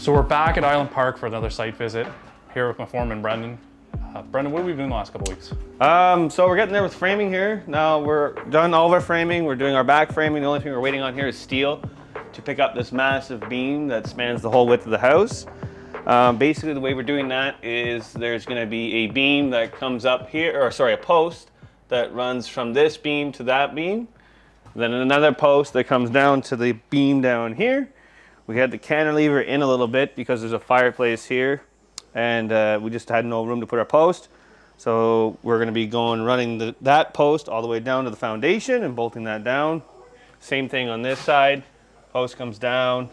So we're back at Island Park for another site visit here with my foreman, Brendan. Brendan, what have we been doing the last couple of weeks? So we're getting there with framing here. Now we're done all of our framing. We're doing our back framing. The only thing we're waiting on here is steel to pick up this massive beam that spans the whole width of the house. Basically the way we're doing that is there's gonna be a beam that comes up here, or sorry, a post that runs from this beam to that beam. Then another post that comes down to the beam down here. We had the cantilever in a little bit because there's a fireplace here, and we just had no room to put our post. So we're going to be running that post all the way down to the foundation and bolting that down. Same thing on this side. Post comes down.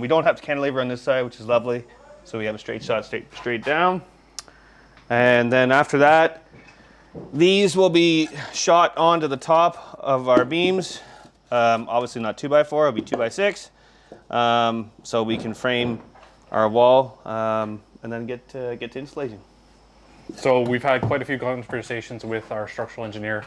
We don't have the cantilever on this side, which is lovely. So we have a straight shot straight down. And then after that, these will be shot onto the top of our beams. Obviously not 2x4, it'll be 2x6. So we can frame our wall and then get to installation. So we've had quite a few conversations with our structural engineer.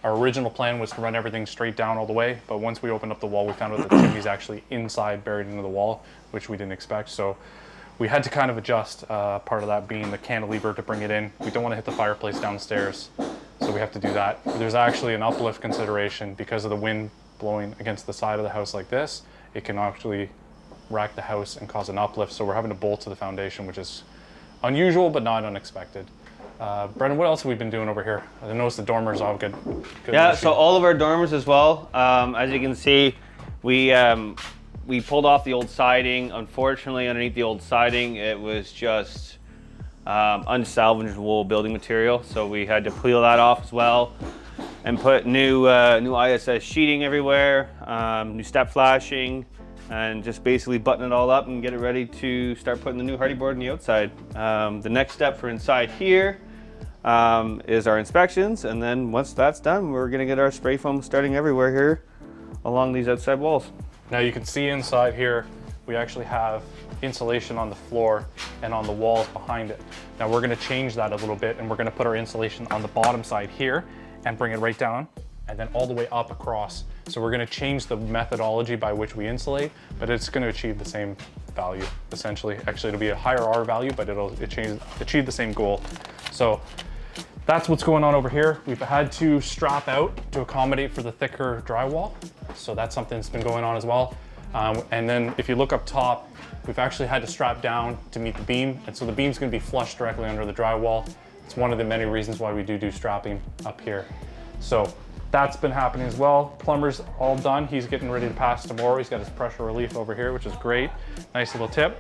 Our original plan was to run everything straight down all the way, but once we opened up the wall, we found out the chimney's actually inside, buried into the wall, which we didn't expect. So we had to kind of adjust part of that being the cantilever to bring it in. We don't want to hit the fireplace downstairs, so we have to do that. There's actually an uplift consideration because of the wind blowing against the side of the house like this. It can actually rack the house and cause an uplift, so we're having to bolt to the foundation, which is unusual but not unexpected. Brendan, what else have we been doing over here? I noticed the dormers all good. Yeah, so all of our dormers as well. As you can see, we pulled off the old siding. Unfortunately, underneath the old siding, it was just unsalvageable building material, so we had to peel that off as well and put new ISS sheeting everywhere, new step flashing, and just basically button it all up and get it ready to start putting the new hardy board on the outside. The next step for inside here is our inspections, and then once that's done, we're gonna get our spray foam starting everywhere here along these outside walls. Now you can see inside here, we actually have insulation on the floor and on the walls behind it. Now we're gonna change that a little bit, and we're gonna put our insulation on the bottom side here and bring it right down and then all the way up across. So we're gonna change the methodology by which we insulate, but it's gonna achieve the same value, essentially. Actually, it'll be a higher R value, but it'll achieve the same goal. So that's what's going on over here. We've had to strap out to accommodate for the thicker drywall. So that's something that's been going on as well. And then if you look up top, we've actually had to strap down to meet the beam. And so the beam's gonna be flush directly under the drywall. It's one of the many reasons why we do strapping up here. So that's been happening as well. Plumber's all done. He's getting ready to pass tomorrow. He's got his pressure relief over here, which is great. Nice little tip.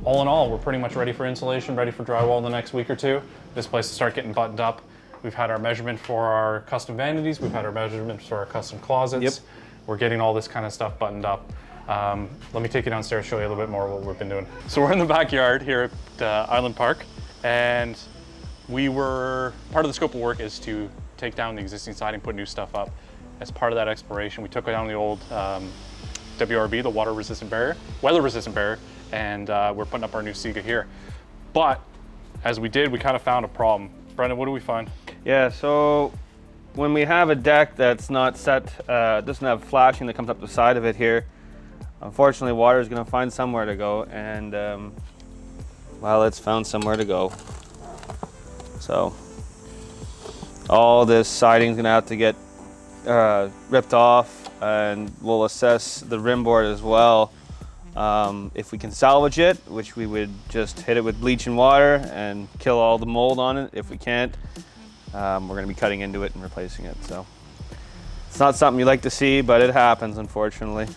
All in all, we're pretty much ready for insulation, ready for drywall in the next week or two. This place will start getting buttoned up. We've had our measurement for our custom vanities. We've had our measurements for our custom closets. Yep. We're getting all this kind of stuff buttoned up. Let me take you downstairs, show you a little bit more of what we've been doing. So we're in the backyard here at Island Park, and part of the scope of work is to take down the existing siding, put new stuff up. As part of that exploration, we took down the old WRB, the weather resistant barrier, and we're putting up our new Siga here. But as we did, we kind of found a problem. Brendan, what do we find? Yeah, so when we have a deck that's not set, doesn't have flashing that comes up the side of it here, unfortunately water is going to find somewhere to go, and well, it's found somewhere to go. So all this siding is going to have to get ripped off, and we'll assess the rim board as well. If we can salvage it, which we would just hit it with bleach and water and kill all the mold on it. If we can't, we're going to be cutting into it and replacing it. So it's not something you like to see, but it happens, unfortunately.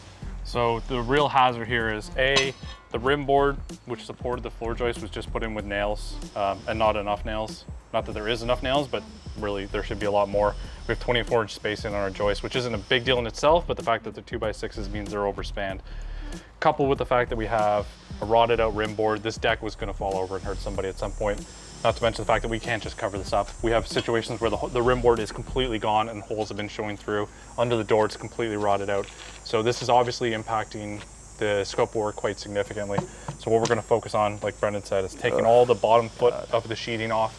So the real hazard here is the rim board, which supported the floor joist, was just put in with nails and not enough nails. Not that there is enough nails, but really there should be a lot more. We have 24-inch spacing on our joist, which isn't a big deal in itself, but the fact that they're 2x6s means they're overspanned. Coupled with the fact that we have a rotted out rim board, this deck was going to fall over and hurt somebody at some point. Not to mention the fact that we can't just cover this up. We have situations where the rim board is completely gone and holes have been showing through. Under the door, it's completely rotted out. So this is obviously impacting the scope of work quite significantly. So what we're going to focus on, like Brendan said, is taking all the bottom foot of the sheeting off,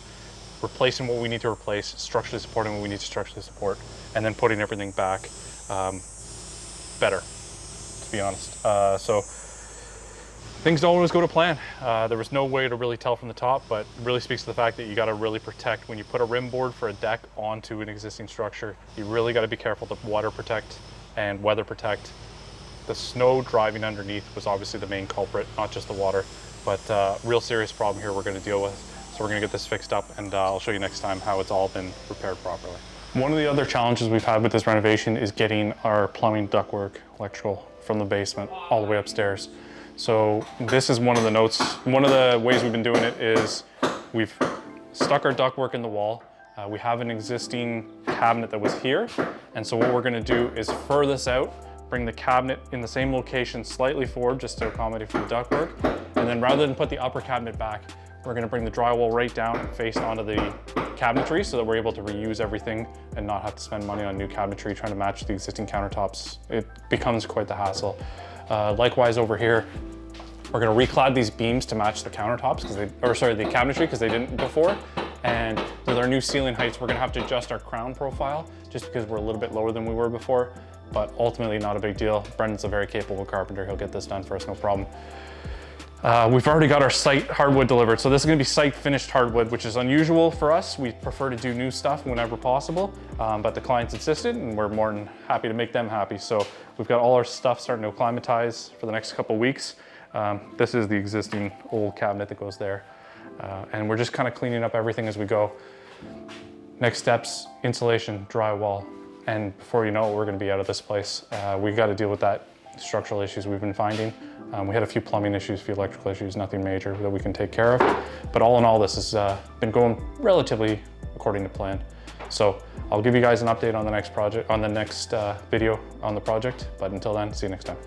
replacing what we need to replace, structurally supporting what we need to structurally support, and then putting everything back better. be honest. So things don't always go to plan. There was no way to really tell from the top, but it really speaks to the fact that you got to really protect when you put a rim board for a deck onto an existing structure. You really got to be careful to water protect and weather protect. The snow driving underneath was obviously the main culprit, not just the water, but real serious problem here we're going to deal with. So we're going to get this fixed up, and I'll show you next time how it's all been repaired properly. One of the other challenges we've had with this renovation is getting our plumbing, ductwork, electrical from the basement all the way upstairs. So this is one of the notes. One of the ways we've been doing it is we've stuck our ductwork in the wall. We have an existing cabinet that was here. And so what we're going to do is fur this out, bring the cabinet in the same location slightly forward just to accommodate for the ductwork. And then rather than put the upper cabinet back, we're going to bring the drywall right down and face onto the cabinetry so that we're able to reuse everything and not have to spend money on new cabinetry trying to match the existing countertops. It becomes quite the hassle. Likewise over here, we're going to reclad these beams to match the countertops the cabinetry because they didn't before. And with our new ceiling heights, we're going to have to adjust our crown profile just because we're a little bit lower than we were before, but ultimately not a big deal. Brendan's a very capable carpenter. He'll get this done for us, no problem. We've already got our site hardwood delivered. So this is going to be site finished hardwood, which is unusual for us. We prefer to do new stuff whenever possible, but the clients insisted and we're more than happy to make them happy. So we've got all our stuff starting to acclimatize for the next couple weeks. This is the existing old cabinet that goes there. And we're just kind of cleaning up everything as we go. Next steps, insulation, drywall, and before you know it, we're going to be out of this place. We've got to deal with that structural issues we've been finding. We had a few plumbing issues, a few electrical issues, nothing major that we can take care of. But all in all, this has been going relatively according to plan. So I'll give you guys an update on the next project, on the next video on the project. But until then, see you next time.